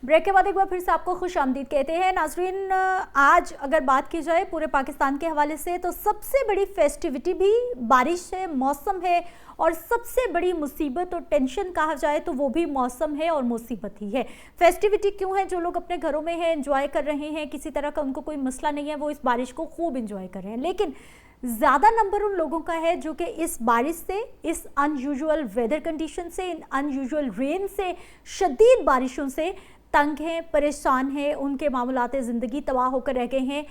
Break के बाद एक बार फिर से आपको खुश आमदीद कहते हैं। नाजरीन, आज अगर बात की जाए पूरे पाकिस्तान के हवाले से तो सबसे बड़ी फेस्टिविटी भी बारिश है, मौसम है, और सबसे बड़ी मुसीबत और टेंशन कहा जाए तो वो भी मौसम है और मुसीबत ही है। फेस्टिविटी क्यों है? जो लोग अपने घरों में हैं, एंजॉय कर रहे हैं, किसी तरह का उनको कोई मसला नहीं है, वो इस बारिश को खूब एंजॉय कर रहे हैं। लेकिन ज़्यादा नंबर उन लोगों का है जो कि इस बारिश से, इस अनयूजुअल वेदर कंडीशन से, इन अनयूजुअल रेन से, शदीद बारिशों से तंग हैं, परेशान हैं, उनके मामलाते ज़िंदगी तबाह होकर रह गए हैं।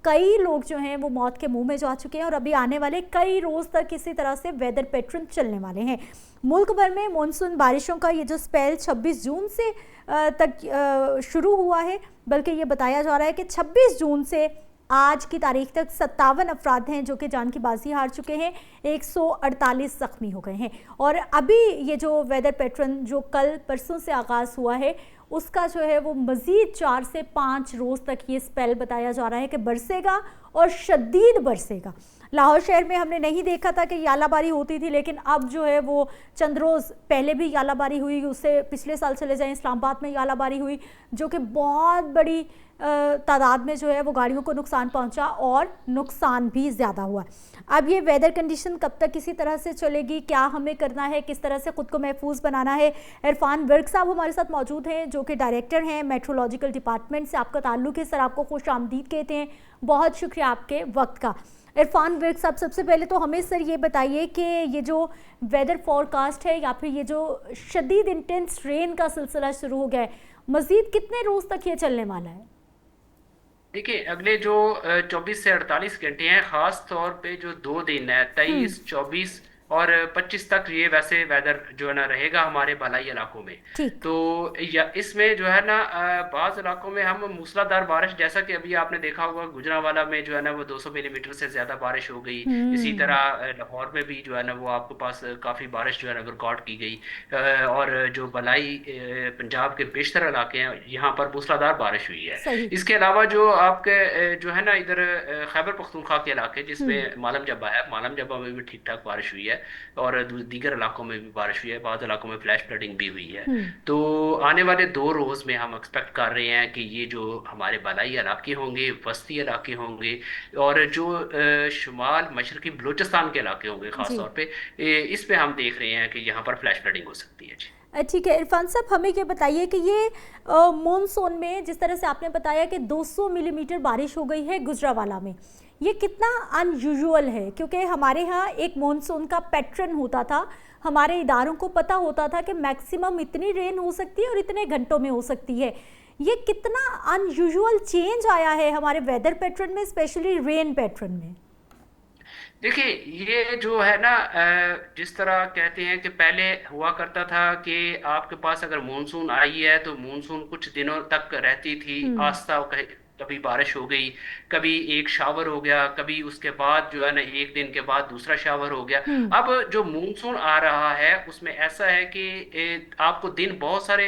कई लोग जो हैं वो मौत के मुंह में जा चुके हैं और अभी आने वाले कई रोज़ तक इसी तरह से वेदर पैटर्न चलने वाले हैं। मुल्क भर में मानसून बारिशों का ये जो स्पेल 26 जून से तक शुरू हुआ है, बल्कि ये बताया जा रहा है कि 26 जून से आज की तारीख तक 57 अफराद हैं जो कि जान की बाजी हार चुके हैं, 148 ज़ख्मी हो गए हैं। और अभी ये जो वेदर पैटर्न जो कल परसों से आगाज़ हुआ है उसका जो है वो मज़ीद 4 से 5 रोज़ तक ये स्पेल बताया जा रहा है कि बरसेगा और शदीद बरसेगा। लाहौर शहर में हमने नहीं देखा था कि यालाबारी होती थी, लेकिन अब जो है वो चंद रोज़ पहले भी यालाबारी हुई, उससे पिछले साल चले जाएं इस्लामाबाद में यालाबारी हुई जो कि बहुत बड़ी तादाद में जो है वो गाड़ियों को नुकसान पहुंचा और नुकसान भी ज़्यादा हुआ। अब ये वेदर कंडीशन कब तक इसी तरह से चलेगी, क्या हमें करना है, किस तरह से ख़ुद को महफूज बनाना है। इरफान विर्क साहब हमारे साथ मौजूद हैं जो कि डायरेक्टर हैं मेट्रोलॉजिकल डिपार्टमेंट से। आपका ताल्लुक़ है सर, आपको खुश आमदीद कहते हैं, बहुत शुक्रिया आपके वक्त का। इरफान विर्क साहब, सबसे पहले तो हमें सर ये बताइए कि ये जो वेदर फोरकास्ट है या फिर ये जो शदीद इंटेंस रेन का सिलसिला शुरू हो गया है, मज़ीद कितने रोज़ तक ये चलने वाला है? देखिए, अगले जो 24 से 48 घंटे हैं, खास तौर पे जो 2 दिन है, हम्म। 23, 24 और 25 तक, ये वैसे वेदर जो है ना रहेगा हमारे भलाई इलाकों में। ठीक। तो या इसमें जो है ना बाज इलाकों में हम मूसलाधार बारिश, जैसा कि अभी आपने देखा होगा गुजरांवाला में जो है ना वो 200 मिलीमीटर से ज्यादा बारिश हो गई। इसी तरह हम्म। लाहौर में भी जो है ना वो आपके पास काफी बारिश जो है ना रिकॉर्ड की गई। और जो भलाई पंजाब के बेशतर इलाके हैं, यहाँ पर मूसलाधार बारिश हुई है। सही। इसके अलावा जो आपके जो है ना इधर खैबर पख्तूनख्वा के इलाके, हम्म। जिसमें मालम जब्बा है, मालम जब्बा में भी ठीक ठाक बारिश हुई है और दीगर इलाकों में भी बारिश हुई है, बाद इलाकों में फ्लैश फ्लडिंग भी हुई है। हम्म। तो आने वाले 2 रोज में हम एक्सपेक्ट कर रहे हैं कि ये जो हमारे बलाई इलाके होंगे, वस्ती इलाके होंगे, और जो शुमाल मशरकी बलूचिस्तान के इलाके होंगे खास जी। तौर पे, इस पे हम देख रहे हैं कि यहाँ पर फ्लैश फ्लडिंग हो सकती है जी। ठीक है इरफान साहब, हमें ये बताइए कि ये मॉनसून में जिस तरह से आपने बताया कि 200 मिलीमीटर बारिश हो गई है गुजरावाला में, ये कितना अनयूजुअल है? क्योंकि हमारे यहाँ एक मॉनसून का पैटर्न होता था, हमारे इदारों को पता होता था कि मैक्सिमम इतनी रेन हो सकती है और इतने घंटों में हो सकती है। ये कितना अनयूजुअल चेंज आया है हमारे वेदर पैटर्न में, स्पेशली रेन पैटर्न में। देखिए, ये जो है ना जिस तरह कहते हैं कि पहले हुआ करता था कि आपके पास अगर मानसून आई है तो मानसून कुछ दिनों तक रहती थी, हम्म। आस्था कभी बारिश हो गई, कभी एक शावर हो गया, कभी उसके बाद जो है ना एक दिन के बाद दूसरा शावर हो गया। हम्म। अब जो मानसून आ रहा है उसमें ऐसा है कि आपको दिन बहुत सारे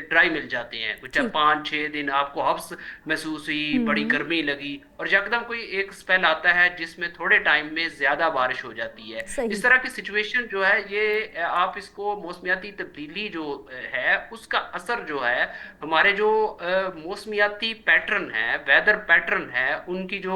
ड्राई मिल जाते हैं, कुछ ठीक। 5-6 दिन आपको हब्स महसूस हुई, बड़ी हम्म। गर्मी लगी, और यकदम कोई एक स्पेल आता है जिसमें थोड़े टाइम में ज्यादा बारिश हो जाती है। सही। इस तरह की सिचुएशन जो है ये आप इसको मौसमियाती तब्दीली जो है उसका असर जो है, हमारे जो मौसमियाती पैटर्न है, वेदर पैटर्न है, उनकी जो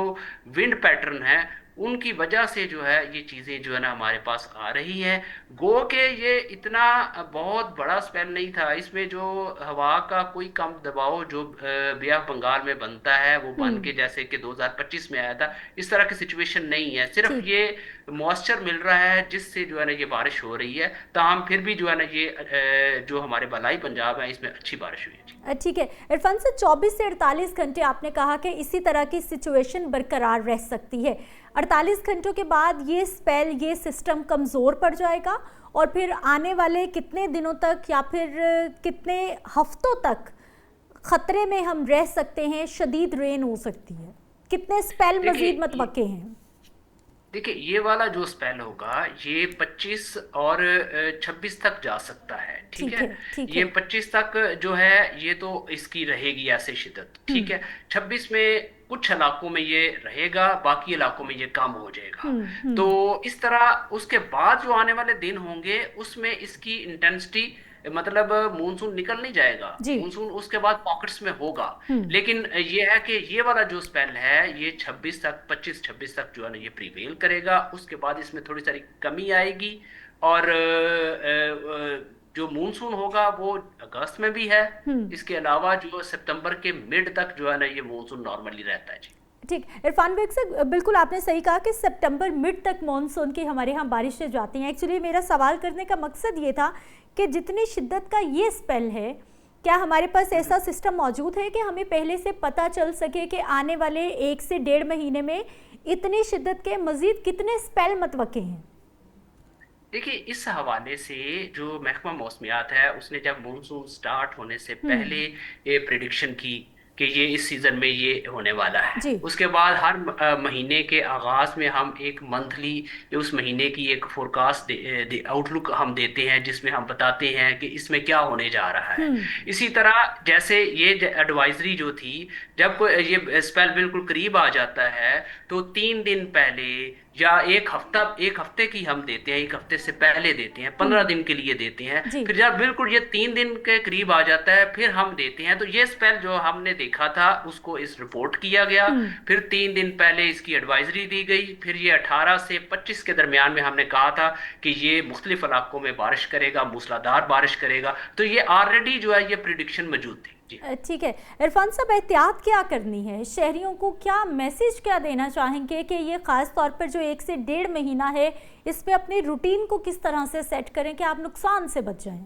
विंड पैटर्न है, उनकी वजह से जो है ये चीजें जो है ना हमारे पास आ रही हैं। गो के ये इतना बहुत बड़ा स्पेल नहीं था, इसमें जो हवा का कोई कम दबाव जो बे ऑफ बंगाल में बनता है वो बन हम्म। के जैसे कि 2025 में आया था, इस तरह की सिचुएशन नहीं है। सिर्फ ठीक। ये मॉइस्चर मिल रहा है जिससे जो है ना ये बारिश हो रही है। ताहम फिर भी जो है ना ये जो हमारे बलाई पंजाब है इसमें अच्छी बारिश हुई है जी। ठीक है इरफान से 24 से 48 घंटे आपने कहा कि इसी तरह की सिचुएशन बरकरार रह सकती है। 48 घंटों के बाद ये स्पेल, ये सिस्टम कमज़ोर पड़ जाएगा और फिर आने वाले कितने दिनों तक या फिर कितने हफ्तों तक खतरे में हम रह सकते हैं, शदीद रेन हो सकती है, कितने स्पेल मजीद देखिए, मतवक्के हैं? देखिए ये वाला जो स्पेल होगा ये 25 और 26 तक जा सकता है, ठीक ठीक है। है। ठीक ये है। 25 तक जो है ये तो इसकी रहेगी ऐसे शिद्दत, ठीक हम्म। है। 26 में कुछ इलाकों में ये रहेगा, बाकी इलाकों में ये कम हो जाएगा। हम्म। हम्म। तो इस तरह उसके बाद जो आने वाले दिन होंगे उसमें इसकी इंटेंसिटी मतलब मानसून निकल नहीं जाएगा, जी। मानसून उसके बाद पॉकेट्स में होगा। हम्म। लेकिन ये है कि ये वाला जो स्पेल है ये 26 तक, 25-26 तक जो है ना ये प्रीवेल करेगा। उसके बाद इसमें थोड़ी सारी कमी आएगी। और जो मानसून होगा वो अगस्त में भी है। हम्म। इसके अलावा जो सितंबर के मिड तक जो है ना ये मानसून नॉर्मली रहता है जी। ठीक, इरफान बेग से बिल्कुल आपने सही कहा कि सितंबर मिड तक मॉनसून की हमारे यहाँ बारिशें जाती हैं। एक्चुअली मेरा सवाल करने का मकसद ये था कि जितनी शिद्दत का ये स्पेल है, क्या हमारे पास ऐसा सिस्टम मौजूद है कि हमें पहले से पता चल सके कि आने वाले 1 से 1.5 महीने में इतनी शिद्दत के मजीद कितने स्पेल मतवक्के हैं? देखिए, इस हवाले से जो महकमा मौसमियात है उसने जब मानसून स्टार्ट होने से पहले हम्म। ये प्रिडिक्शन की कि ये इस सीजन में ये होने वाला है। जी। उसके बाद हर महीने के आगाज में हम एक मंथली उस महीने की एक फोरकास्ट आउटलुक हम देते हैं, जिसमें हम बताते हैं कि इसमें क्या होने जा रहा है। हम्म। इसी तरह जैसे ये एडवाइजरी जो थी, जब कोई ये स्पेल बिल्कुल करीब आ जाता है तो 3 दिन पहले या एक हफ्ते की हम देते हैं, एक हफ्ते से पहले देते हैं, 15 दिन के लिए देते हैं। जी। फिर जब बिल्कुल ये 3 दिन के करीब आ जाता है फिर हम देते हैं। तो ये स्पेल जो हमने देखा था उसको इस रिपोर्ट किया गया। हम्म। फिर 3 दिन पहले इसकी एडवाइजरी दी गई। फिर ये 18 से 25 के दरमियान में हमने कहा था कि ये मुख्तलिफ इलाकों में बारिश करेगा, मूसलाधार बारिश करेगा। तो ये ऑलरेडी जो है ये प्रिडिक्शन मौजूद थी जी। ठीक है, इरफान साहब, एहतियात क्या करनी है? शहरियों को क्या मैसेज क्या देना चाहेंगे कि ये ख़ास तौर पर जो 1 से 1.5 महीना है, इसमें अपनी रूटीन को किस तरह से सेट करें कि आप नुकसान से बच जाएं?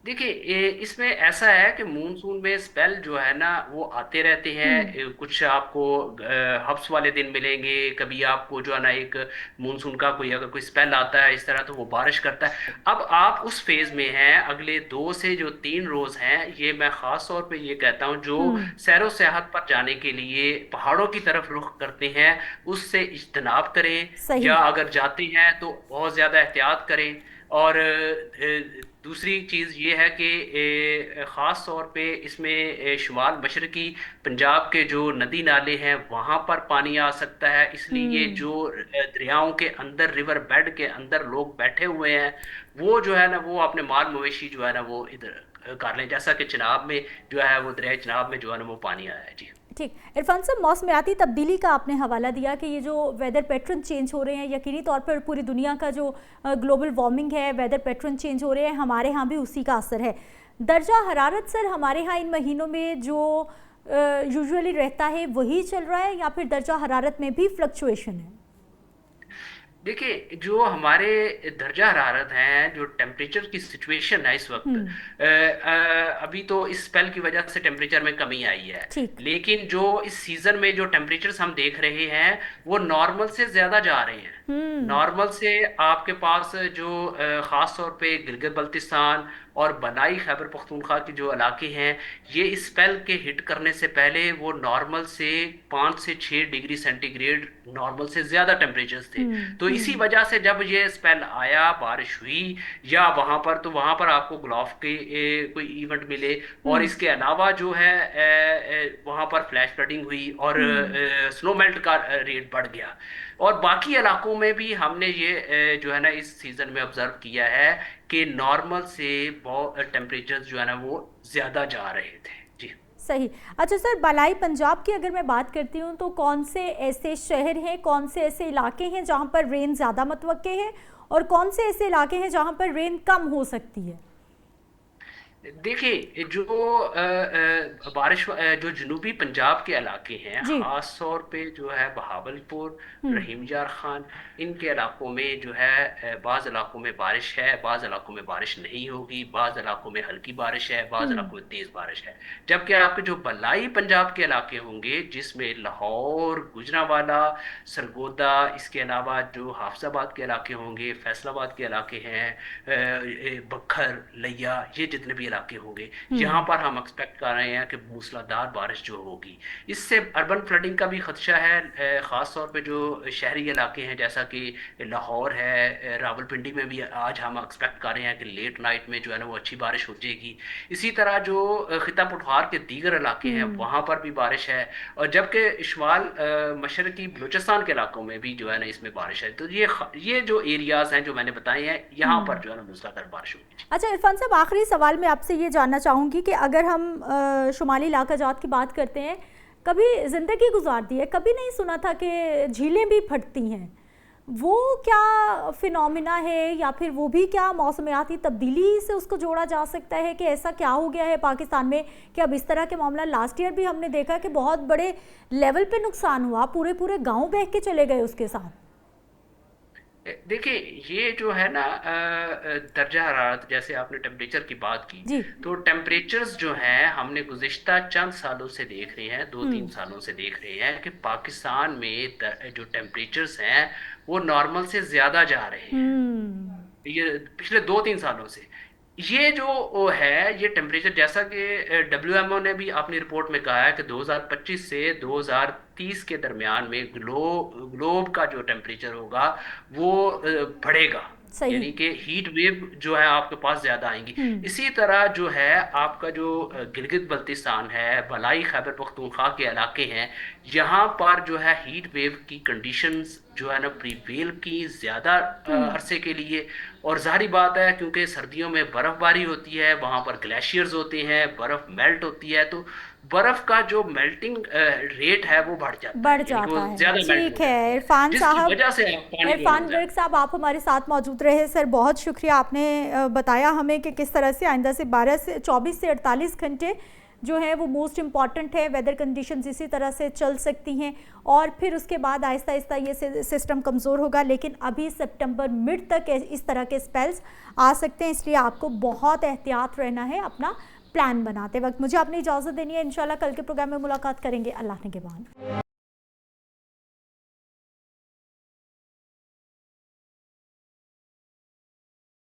देखिए, इसमें ऐसा है कि मानसून में स्पेल जो है ना वो आते रहते हैं। हम्म। कुछ आपको हब्स वाले दिन मिलेंगे, कभी आपको जो है ना एक मानसून का कोई अगर कोई स्पेल आता है इस तरह तो वो बारिश करता है। अब आप उस फेज में हैं, अगले 2 से जो 3 रोज हैं ये मैं खास तौर पे ये कहता हूँ जो हम्म। सैरो सेहत पर जाने के लिए पहाड़ों की तरफ रुख करते हैं उससे इज्तनाब करें। सही। या अगर जाते हैं तो बहुत ज़्यादा एहतियात करें। और दूसरी चीज़ ये है कि ख़ास तौर पे इसमें शुमाल मशरकी पंजाब के जो नदी नाले हैं वहाँ पर पानी आ सकता है। इसलिए हम्म। जो दरियाओं के अंदर, रिवर बेड के अंदर लोग बैठे हुए हैं वो जो है ना वो अपने माल मवेशी जो है ना वो इधर कर लें। जैसा कि चिनाब में जो है वो दरिया चिनाब में जो है ना वो पानी आया है जी। ठीक, इरफान साहब, मौसमियाती तब्दीली का आपने हवाला दिया कि ये जो वेदर पैटर्न चेंज हो रहे हैं, यकीनी तौर पर पूरी दुनिया का जो ग्लोबल वार्मिंग है, वेदर पैटर्न चेंज हो रहे हैं, हमारे यहाँ भी उसी का असर है। दर्जा हरारत सर हमारे यहाँ इन महीनों में जो यूजुअली रहता है वही चल रहा है या फिर दर्जा हरारत में भी फ्लक्चुएशन है? देखिए, जो हमारे दर्जा हरारत हैं, जो टेम्परेचर की सिचुएशन है इस वक्त, हम्म। अभी तो इस स्पेल की वजह से टेम्परेचर में कमी आई है। ठीक। लेकिन जो इस सीजन में जो टेम्परेचर्स हम देख रहे हैं वो नॉर्मल से ज्यादा जा रहे हैं। हम्म। नॉर्मल से आपके पास जो खास तौर पे गिलगित बल्तिस्तान और बलाई खैबर पख्तूनख्वा के जो इलाके हैं ये इस स्पेल के हिट करने से पहले वो नॉर्मल से 5 से 6 डिग्री सेंटीग्रेड नॉर्मल से ज्यादा टेम्परेचर्स थे। हम्म। तो इसी हम्म। वजह से जब ये स्पेल आया, बारिश हुई या वहां पर, तो वहां पर आपको गुलाफ के कोई इवेंट मिले। और हम्म। इसके अलावा जो है वहां पर फ्लैश फ्लडिंग हुई और हम्म। स्नो मेल्ट का रेट बढ़ गया। और बाकी इलाकों में भी हमने ये जो है ना इस सीजन में ऑब्जर्व किया है कि नॉर्मल से बहुत टेम्परेचर जो है ना वो ज्यादा जा रहे थे जी। सही। अच्छा सर, बलाई पंजाब की अगर मैं बात करती हूँ तो कौन से ऐसे शहर हैं, कौन से ऐसे इलाके हैं जहाँ पर रेन ज़्यादा मतवक्के है और कौन से ऐसे इलाके हैं जहाँ पर रेन कम हो सकती है? देखिए, जो बारिश जो जनूबी पंजाब के इलाके हैं जी। खास तौर पे जो है बहावलपुर, हम्म। रहीम यार खान, इनके इलाकों में जो है बाज़ इलाकों में बारिश है, बाज़ इलाकों में बारिश नहीं होगी, बाज़ इलाकों में हल्की बारिश है, बाज़ हम्म। इलाकों में तेज़ बारिश है। जबकि आपके जो बलाई पंजाब के इलाके होंगे जिसमें लाहौर, गुजरांवाला, सरगोदा, इसके अलावा जो हाफजाबाद के इलाके होंगे, फैसलाबाद के इलाके हैं, बखर, लिया, ये जितने भी इलाके होंगे, यहाँ पर हम एक्सपेक्ट कर रहे हैं कि मूसलाधार बारिश जो होगी। इससे अर्बन फ्लडिंग का भी खदशा है, ख़ास तौर पे जो शहरी इलाके हैं जैसा कि लाहौर है, रावलपिंडी में भी आज हम एक्सपेक्ट कर रहे हैं कि लेट नाइट में जो है ना वो अच्छी बारिश हो जाएगी। इसी तरह जो खिता पठार के दीगर इलाके हैं हम्म। वहाँ पर भी बारिश है, और जबकि शुमाल मशरकी बलूचिस्तान के इलाकों में भी जो है ना इसमें बारिश है। तो ये जो एरियाज हैं जो मैंने बताए हैं, यहाँ पर जो है ना मूसलाधार बारिश होगी। अच्छा इरफान साहब, आखिरी सवाल मैं आपसे ये जानना चाहूँगी कि अगर हम शुमाली इलाका जात की बात करते हैं, कभी ज़िंदगी गुजार दी है, कभी नहीं सुना था कि झीलें भी फटती हैं। वो क्या फिनोमिना है, या फिर वो भी क्या मौसमियाती तब्दीली से उसको जोड़ा जा सकता है कि ऐसा क्या हो गया है पाकिस्तान में कि अब इस तरह के मामला। लास्ट ईयर भी हमने देखा कि बहुत बड़े लेवल पे नुकसान हुआ, पूरे पूरे गांव बह के चले गए उसके साथ। देखिए, ये जो है ना दर्जा हरारत, जैसे आपने टेम्परेचर की बात की, जी। तो टेम्परेचर्स जो हैं हमने गुज़िश्ता चंद सालों से देख रहे हैं, 2-3 हम्म। सालों से देख रहे हैं कि पाकिस्तान में जो टेम्परेचर्स हैं वो नॉर्मल से ज़्यादा जा रहे हैं। हम्म। ये पिछले 2-3 सालों से ये जो वो है, ये टेम्परेचर, जैसा कि WMO ने भी अपनी रिपोर्ट में कहा है कि 2025 से 2030 के दरमियान में ग्लोब का जो टेम्परेचर होगा वो बढ़ेगा, सही। यानी कि हीट वेव जो है आपके पास ज्यादा आएंगी। हम्म। इसी तरह जो है आपका जो गिलगित बल्तिस्तान है, भलाई खैबर पख्तूनख्वा के इलाके हैं, यहाँ पर जो है हीट वेव की कंडीशंस जो है ना प्रीवेल की ज्यादा हम्म। अरसे के लिए। और जाहिर बात है क्योंकि सर्दियों में बर्फबारी होती है, वहां पर ग्लेशियर्स होते हैं, बर्फ मेल्ट होती है, तो बर्फ का जो मेल्टिंग रेट है वो बढ़ जाता बढ़ है, यानी कि जाता वो है। ज्यादा मेल्ट हो ठीक जाती है है, इरफान जिसकी साहब, वजह से पानी जो है इरफान वो गर्ग ज्यादा। साहब आप हमारे साथ मौजूद रहे सर, बहुत शुक्रिया। आपने बताया हमें कि किस तरह से आइंदा से 24 से 48 घंटे जो है वो मोस्ट इम्पॉर्टेंट है, वेदर कंडीशंस इसी तरह से चल सकती हैं और फिर उसके बाद आहिस्ता आहिस्ता ये सिस्टम कमज़ोर होगा। लेकिन अभी सितंबर मिड तक इस तरह के स्पेल्स आ सकते हैं, इसलिए आपको बहुत एहतियात रहना है अपना प्लान बनाते वक्त। मुझे अपनी इजाज़त देनी है, इंशाल्लाह कल के प्रोग्राम में मुलाकात करेंगे। अल्लाह ने के बाद।